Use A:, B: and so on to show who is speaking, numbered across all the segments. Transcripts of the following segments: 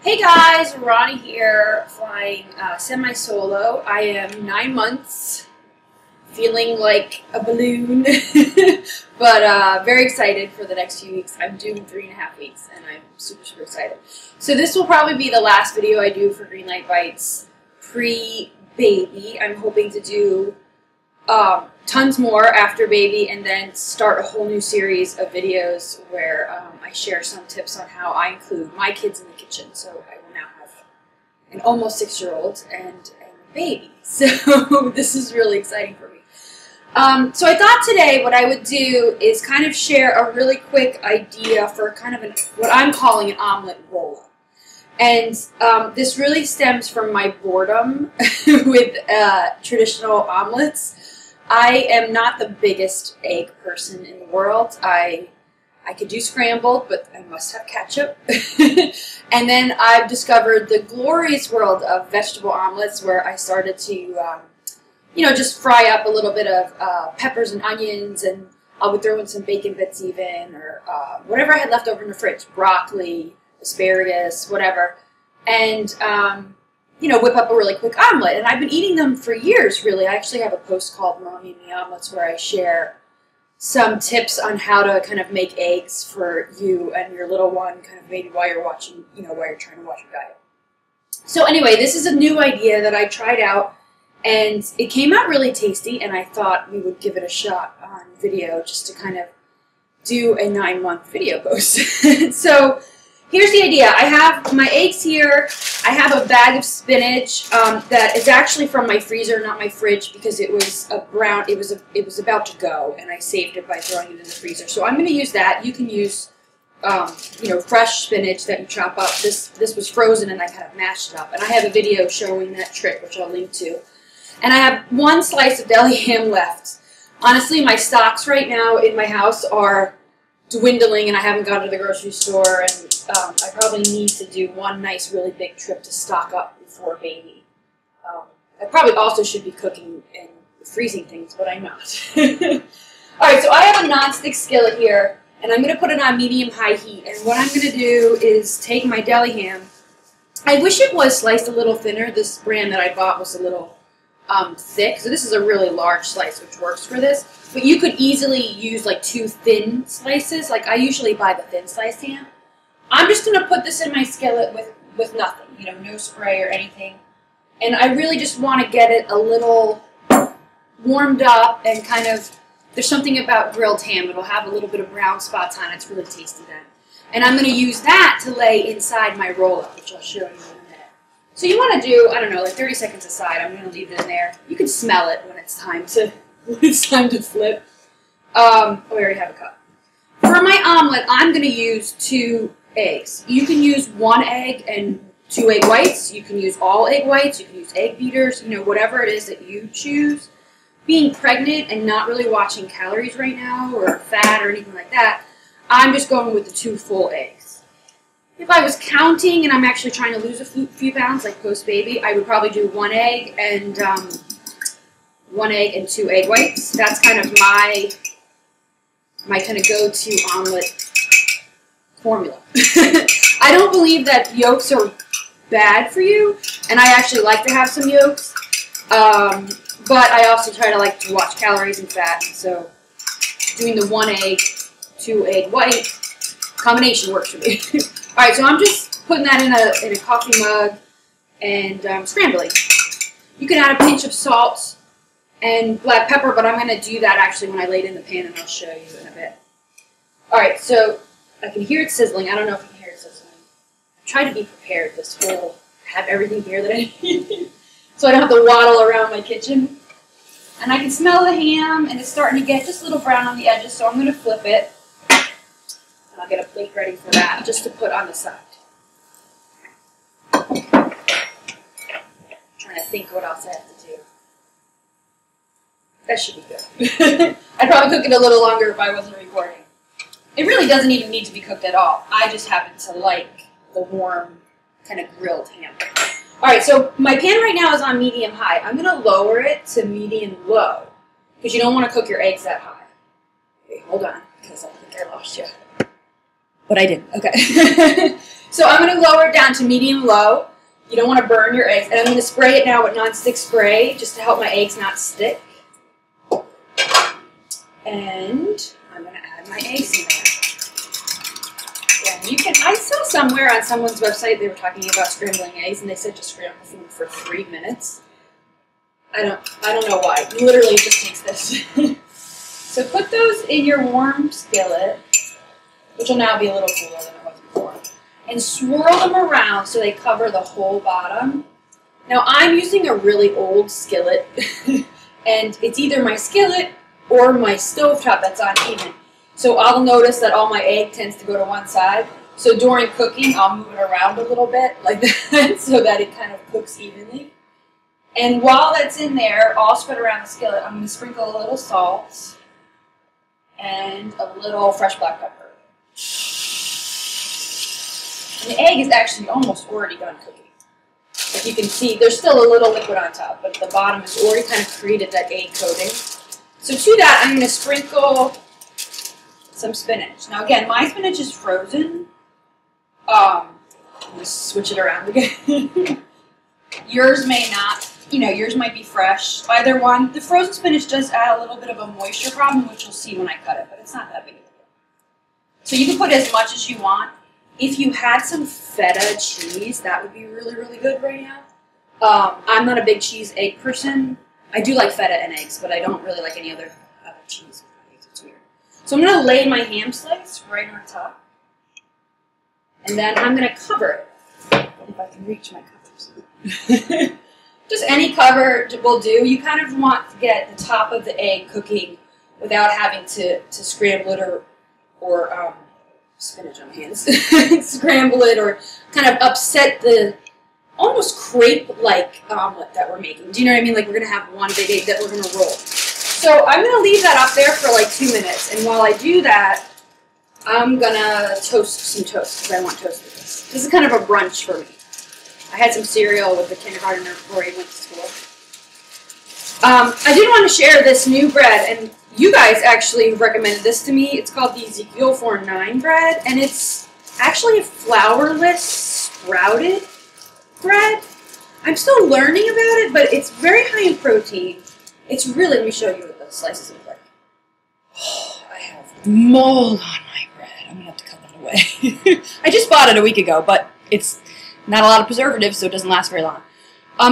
A: Hey guys, Ronnie here, flying semi-solo. I am 9 months, feeling like a balloon, but very excited for the next few weeks. I'm due in 3.5 weeks, and I'm super excited. So this will probably be the last video I do for Greenlight Bites pre-baby. I'm hoping to do tons more after baby, and then start a whole new series of videos where I share some tips on how I include my kids in the kitchen. So I will now have an almost 6-year-old and a baby. So this is really exciting for me. So I thought today what I would do is kind of share a really quick idea for kind of what I'm calling an omelet roll-up. And this really stems from my boredom with traditional omelets. I am not the biggest egg person in the world. I could do scrambled, but I must have ketchup. And then I've discovered the glorious world of vegetable omelets, where I started to, just fry up a little bit of peppers and onions, and I would throw in some bacon bits even, or whatever I had left over in the fridge, broccoli, asparagus, whatever, and whip up a really quick omelet. And I've been eating them for years, really. I actually have a post called Mommy and Me Omelets where I share some tips on how to kind of make eggs for you and your little one, kind of maybe while you're watching, while you're trying to watch your diet. So anyway, this is a new idea that I tried out, and it came out really tasty, and I thought we would give it a shot on video just to kind of do a 9-month video post. So here's the idea. I have my eggs here. I have a bag of spinach that is actually from my freezer, not my fridge, because it was it was about to go, and I saved it by throwing it in the freezer. So I'm going to use that. You can use fresh spinach that you chop up. This was frozen, and I kind of mashed it up. And I have a video showing that trick, which I'll link to. And I have 1 slice of deli ham left. Honestly, my stocks right now in my house are dwindling, and I haven't gone to the grocery store, and I probably need to do one nice, really big trip to stock up before baby. I probably also should be cooking and freezing things, but I'm not. Alright, so I have a non-stick skillet here, and I'm going to put it on medium-high heat, and what I'm going to do is take my deli ham. I wish it was sliced a little thinner. This brand that I bought was a little thick, so this is a really large slice, which works for this. But you could easily use like 2 thin slices. Like I usually buy the thin sliced ham. I'm just going to put this in my skillet with nothing, no spray or anything. And I really just want to get it a little warmed up, and kind of, there's something about grilled ham. It'll have a little bit of brown spots on it. It's really tasty then. And I'm going to use that to lay inside my roll-up, which I'll show you in a minute. So you want to do, I don't know, like 30 seconds aside. I'm going to leave it in there. You can smell it when it's time to flip. Oh, I already have a cup. For my omelet, I'm going to use 2 eggs. You can use 1 egg and 2 egg whites. You can use all egg whites. You can use egg beaters. Whatever it is that you choose. Being pregnant and not really watching calories right now, or fat or anything like that, I'm just going with the 2 full eggs. If I was counting and I'm actually trying to lose a few pounds, like post-baby, I would probably do 1 egg and 1 egg and 2 egg whites. That's kind of my kind of go-to omelet formula. I don't believe that yolks are bad for you, and I actually like to have some yolks. But I also try to watch calories and fat, and so doing the 1 egg, 2 egg white combination works for me. All right, so I'm just putting that in a coffee mug and scrambling. You can add a pinch of salt and black pepper, but I'm going to do that actually when I lay it in the pan, and I'll show you in a bit. Alright, so I can hear it sizzling. I don't know if you can hear it sizzling. I try to be prepared have everything here that I need, so I don't have to waddle around my kitchen. And I can smell the ham, and it's starting to get just a little brown on the edges, so I'm going to flip it. And I'll get a plate ready for that, just to put on the side. I'm trying to think what else I have to do. That should be good. I'd probably cook it a little longer if I wasn't recording. It really doesn't even need to be cooked at all. I just happen to like the warm, kind of grilled ham. Alright, so my pan right now is on medium-high. I'm going to lower it to medium-low, because you don't want to cook your eggs that high. Okay, hold on, because I think I lost you. But I didn't. Okay. So I'm going to lower it down to medium-low. You don't want to burn your eggs. And I'm going to spray it now with non-stick spray just to help my eggs not stick. And I'm going to add my eggs in there. Yeah, you can. I saw somewhere on someone's website they were talking about scrambling eggs, and they said just scramble them for 3 minutes. I don't know why. Literally, it just takes this. So put those in your warm skillet, which will now be a little cooler than it was before, and swirl them around so they cover the whole bottom. Now I'm using a really old skillet, and it's either my skillet or my stovetop that's uneven. So I'll notice that all my egg tends to go to one side. So during cooking, I'll move it around a little bit like that so that it kind of cooks evenly. And while that's in there, all spread around the skillet, I'm going to sprinkle a little salt and a little fresh black pepper. And the egg is actually almost already done cooking. Like you can see, there's still a little liquid on top, but the bottom has already kind of created that egg coating. So to that, I'm going to sprinkle some spinach. Now again, my spinach is frozen. I'm going to switch it around again. Yours may not, yours might be fresh. Either one. The frozen spinach does add a little bit of a moisture problem, which you'll see when I cut it, but it's not that big of a deal. So you can put as much as you want. If you had some feta cheese, that would be really, really good right now. I'm not a big cheese egg person. I do like feta and eggs, but I don't really like any other cheese. It's weird. So I'm going to lay my ham slice right on top. And then I'm going to cover it. If I can reach my covers. Just any cover will do. You kind of want to get the top of the egg cooking without having to scramble it or spinach on my hands. Scramble it or kind of upset the almost crepe-like omelet that we're making. Do you know what I mean? Like we're going to have one big egg that we're going to roll. So I'm going to leave that up there for like 2 minutes. And while I do that, I'm going to toast some toast because I want toast with this. This is kind of a brunch for me. I had some cereal with the kindergartner before he went to school. I did want to share this new bread, and you guys actually recommended this to me. It's called the Ezekiel 4-9 bread, and it's actually a flourless, sprouted bread. I'm still learning about it, but it's very high in protein. It's really, let me show you what the slices look like. Oh, I have mold on my bread. I'm going to have to cut that away. I just bought it a week ago, but it's not a lot of preservatives, so it doesn't last very long.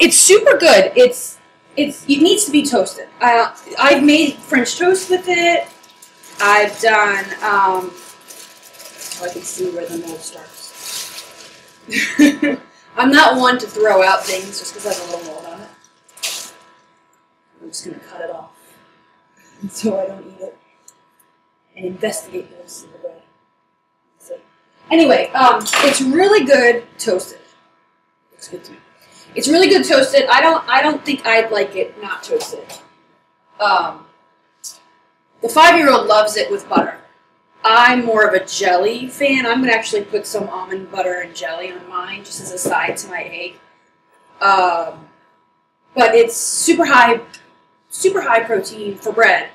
A: It's super good. It needs to be toasted. I've made French toast with it. I've done, so I can see where the mold starts. I'm not one to throw out things just because I have a little mold on it. I'm just going to cut it off so I don't eat it and investigate the rest of the bread. So, anyway, it's really good toasted. Looks good to me. It's really good toasted. I don't think I'd like it not toasted. The 5-year-old loves it with butter. I'm more of a jelly fan. I'm going to actually put some almond butter and jelly on mine just as a side to my egg. But it's super high protein for bread.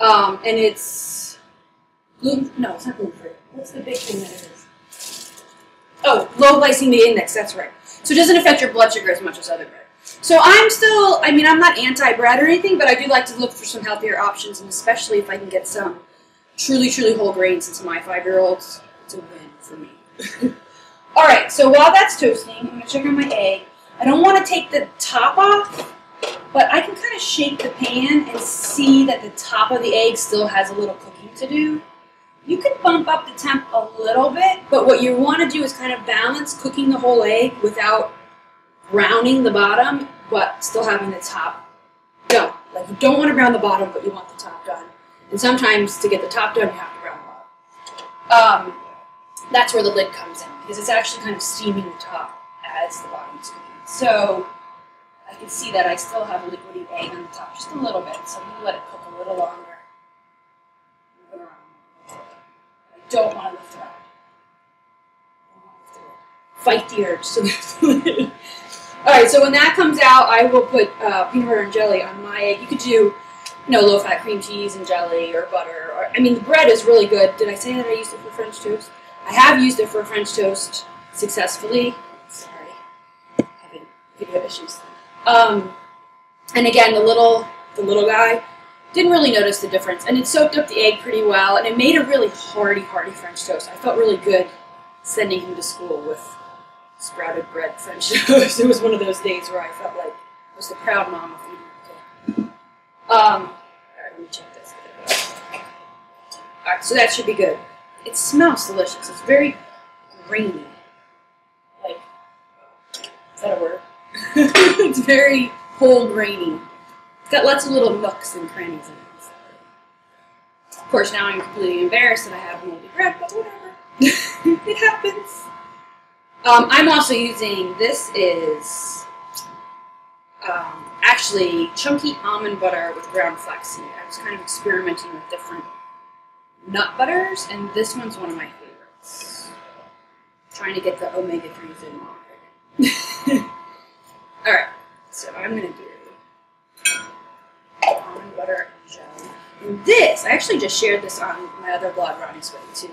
A: And it's gluten. No, it's not gluten free. What's the big thing that it is? Oh, low glycemic index. That's right. So it doesn't affect your blood sugar as much as other bread. So I'm not anti-bread or anything, but I do like to look for some healthier options, and especially if I can get some truly, truly whole grains into my 5-year-olds, it's a win for me. All right, so while that's toasting, I'm going to check on my egg. I don't want to take the top off, but I can kind of shake the pan and see that the top of the egg still has a little cooking to do. You can bump up the temp a little bit, but what you want to do is kind of balance cooking the whole egg without browning the bottom, but still having the top done. Like, you don't want to brown the bottom, but you want the top done. And sometimes to get the top done, you have to brown the bottom. That's where the lid comes in, because it's actually kind of steaming the top as the bottom is cooking. So I can see that I still have a liquidy egg on the top, just a little bit, so I'm going to let it cook a little longer. Move it around. I don't want to lift it up. Fight the urge to lift the lid. Alright, so when that comes out, I will put peanut butter and jelly on my egg. You could do, low-fat cream cheese and jelly or butter. The bread is really good. Did I say that I used it for French toast? I have used it for French toast. successfully. Sorry, having video issues. And again, the little guy didn't really notice the difference, and it soaked up the egg pretty well, and it made a really hearty French toast. I felt really good sending him to school with sprouted bread French toast. It was one of those days where I felt like I was the proud mom of eating. All right, let me check this. All right, so that should be good. It smells delicious. It's very grainy. Like, is that a word? It's very whole grainy. It's got lots of little nooks and crannies in it. Of course, now I'm completely embarrassed that I have moldy bread, but whatever. It happens. I'm also using, this is actually chunky almond butter with ground flaxseed. I was kind of experimenting with different nut butters, and this one's one of my favorites. Trying to get the omega-3s in already. Alright, so I'm going to do almond butter and jelly. And this, I actually just shared this on my other blog, Ronnie's Way, too.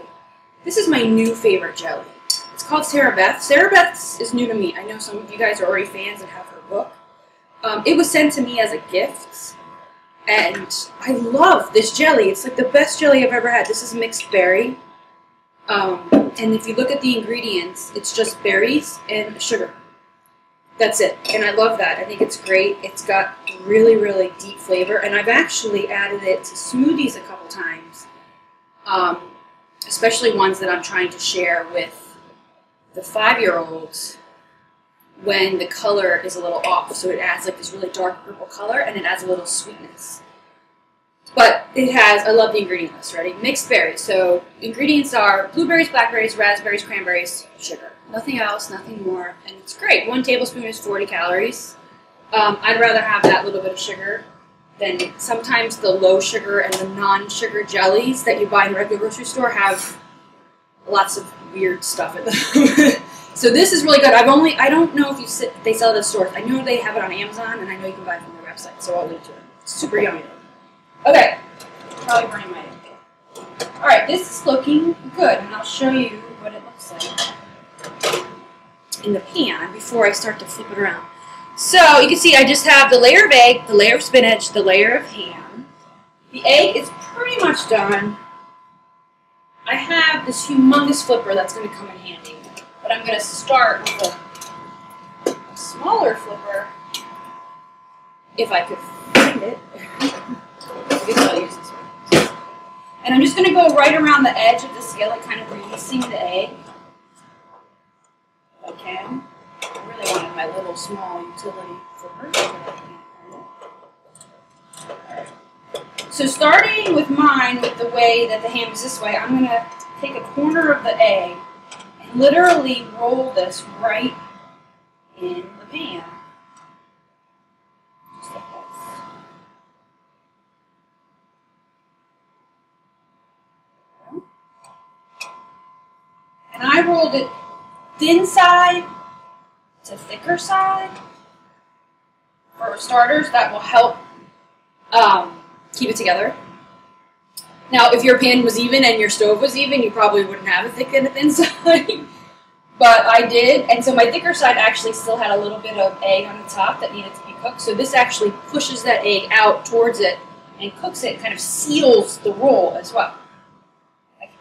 A: This is my new favorite jelly. It's called Sarah Beth. Sarah Beth is new to me. I know some of you guys are already fans and have her book. It was sent to me as a gift, and I love this jelly. It's like the best jelly I've ever had. This is mixed berry, and if you look at the ingredients, it's just berries and sugar. That's it, and I love that. I think it's great. It's got really, really deep flavor, and I've actually added it to smoothies a couple times, especially ones that I'm trying to share with the 5-year-olds when the color is a little off. So it adds like this really dark purple color, and it adds a little sweetness. But it has, I love the ingredient list, ready? Mixed berries. So ingredients are blueberries, blackberries, raspberries, cranberries, sugar. Nothing else, nothing more, and it's great. 1 tablespoon is 40 calories. I'd rather have that little bit of sugar than sometimes the low sugar and the non-sugar jellies that you buy in the regular grocery store have lots of weird stuff in them. So this is really good. I don't know if they sell it at stores. I know they have it on Amazon, and I know you can buy it from their website, so I'll link to it. It's super yummy. Okay, probably burning my egg. All right, this is looking good, and I'll show you what it looks like in the pan before I start to flip it around. So you can see I just have the layer of egg, the layer of spinach, the layer of ham. The egg is pretty much done. I have this humongous flipper that's going to come in handy, but I'm going to start with a smaller flipper, if I could find it. I guess I'll use this one. And I'm just going to go right around the edge of the skillet, kind of releasing the egg, if I can. I really wanted my little small utility flipper, but I can't find it. So starting with mine, with the way that the ham is this way, I'm going to take a corner of the egg and literally roll this right in the pan. Just like this. And I rolled it thin side to thicker side. For starters, that will help keep it together. Now, if your pan was even and your stove was even, you probably wouldn't have a thick and a thin side. But I did, and so my thicker side actually still had a little bit of egg on the top that needed to be cooked. So this actually pushes that egg out towards it and cooks it, kind of seals the roll as well.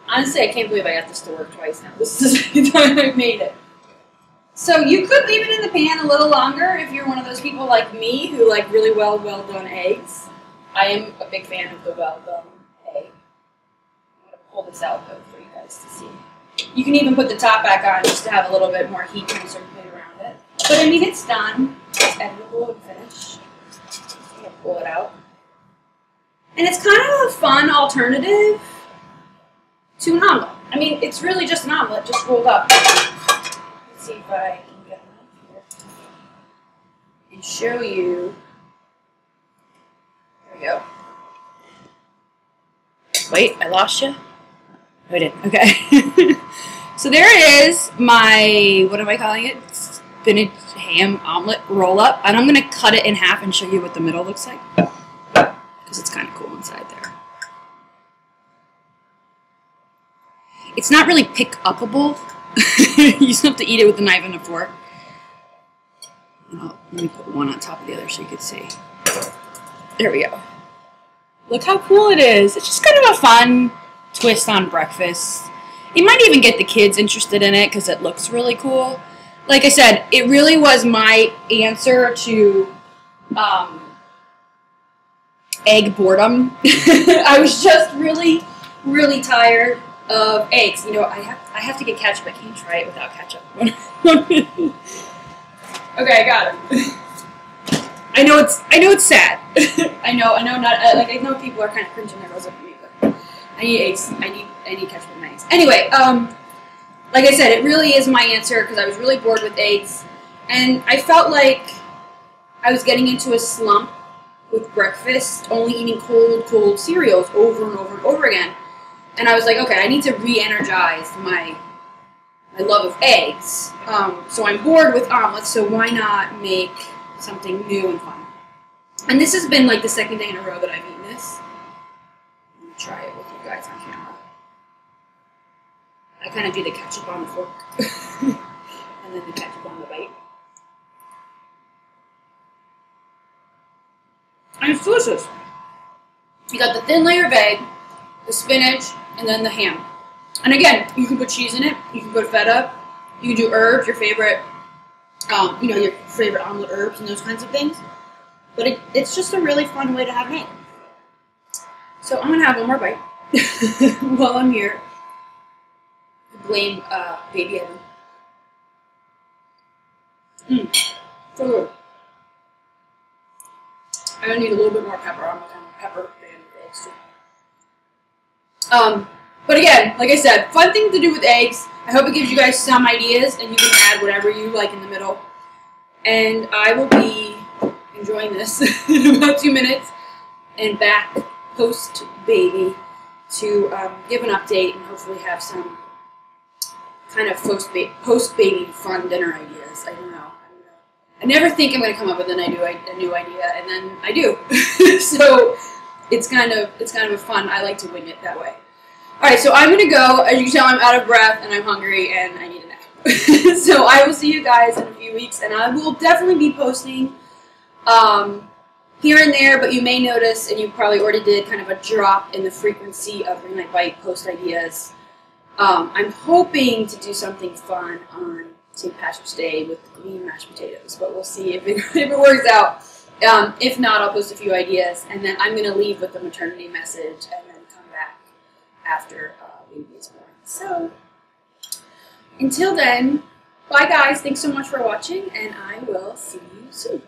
A: Honestly, I can't believe I got this to work twice now. This is the second time I've made it. So you could leave it in the pan a little longer if you're one of those people like me who like really well done eggs. I am a big fan of the well done egg. I'm going to pull this out though for you guys to see. You can even put the top back on just to have a little bit more heat kind of circulate around it. But I mean, it's done. It's editable and finished. I'm going to pull it out. And it's kind of a fun alternative to an omelet. I mean, it's really just an omelet, just rolled up. Let's see if I can get it up here and show you. There we go. Wait, I lost you? No, I didn't. Okay. So there it is, my, what am I calling it? Spinach ham omelet roll up. And I'm going to cut it in half and show you what the middle looks like. Because it's kind of cool inside there. It's not really pick-upable
B: You just have to eat it with a knife and a fork. Let me put one on top of the other so you can see. There we go. Look how cool it is. It's just kind of a fun twist on breakfast. You might even get the kids interested in it because it looks really cool. Like I said, it really was my answer to egg boredom. I was just really, really tired of eggs. You know, I have to get ketchup. I can't try it without ketchup. Okay, I got it. I know it's sad. I know I know people are kind of cringing their nose up at me, but I need eggs. I need ketchup in my eggs. Anyway, like I said, it really is my answer because I was really bored with eggs, and I felt like I was getting into a slump with breakfast, only eating cold cereals over and over and over again. And I was like, okay, I need to re-energize my love of eggs. So I'm bored with omelets, so why not make something new and fun? And this has been like the second day in a row that I've eaten this. I'm going to try it with you guys on camera. I kind of do the ketchup on the fork. And then the ketchup on the bite. And it's delicious. You got the thin layer of egg, the spinach, and then the ham. And again, you can put cheese in it. You can put feta. You can do herbs, your favorite, your favorite omelet herbs and those kinds of things. But it's just a really fun way to have an egg. So I'm gonna have one more bite while I'm here. Blame baby Evan. So good. I'm gonna need a little bit more pepper. I'm kind of pepper fan of eggs too. But again, like I said, fun thing to do with eggs. I hope it gives you guys some ideas, and you can add whatever you like in the middle. And I will be enjoying this in about 2 minutes, and back post baby to give an update and hopefully have some kind of post baby fun dinner ideas. I don't know. I never think I'm going to come up with a new idea, and then I do. So it's kind of a fun. I like to wing it that way. All right, so I'm going to go. As you can tell, I'm out of breath, and I'm hungry, and I need a nap. So I will see you guys in a few weeks, and I will definitely be posting here and there, but you may notice, and you probably already did, kind of a drop in the frequency of Green Light Bite post ideas. I'm hoping to do something fun on St. Patrick's Day with green mashed potatoes, but we'll see if it works out. If not, I'll post a few ideas, and then I'm going to leave with the maternity message, and then come back after baby is born. So, until then, bye guys. Thanks so much for watching, and I will see you soon.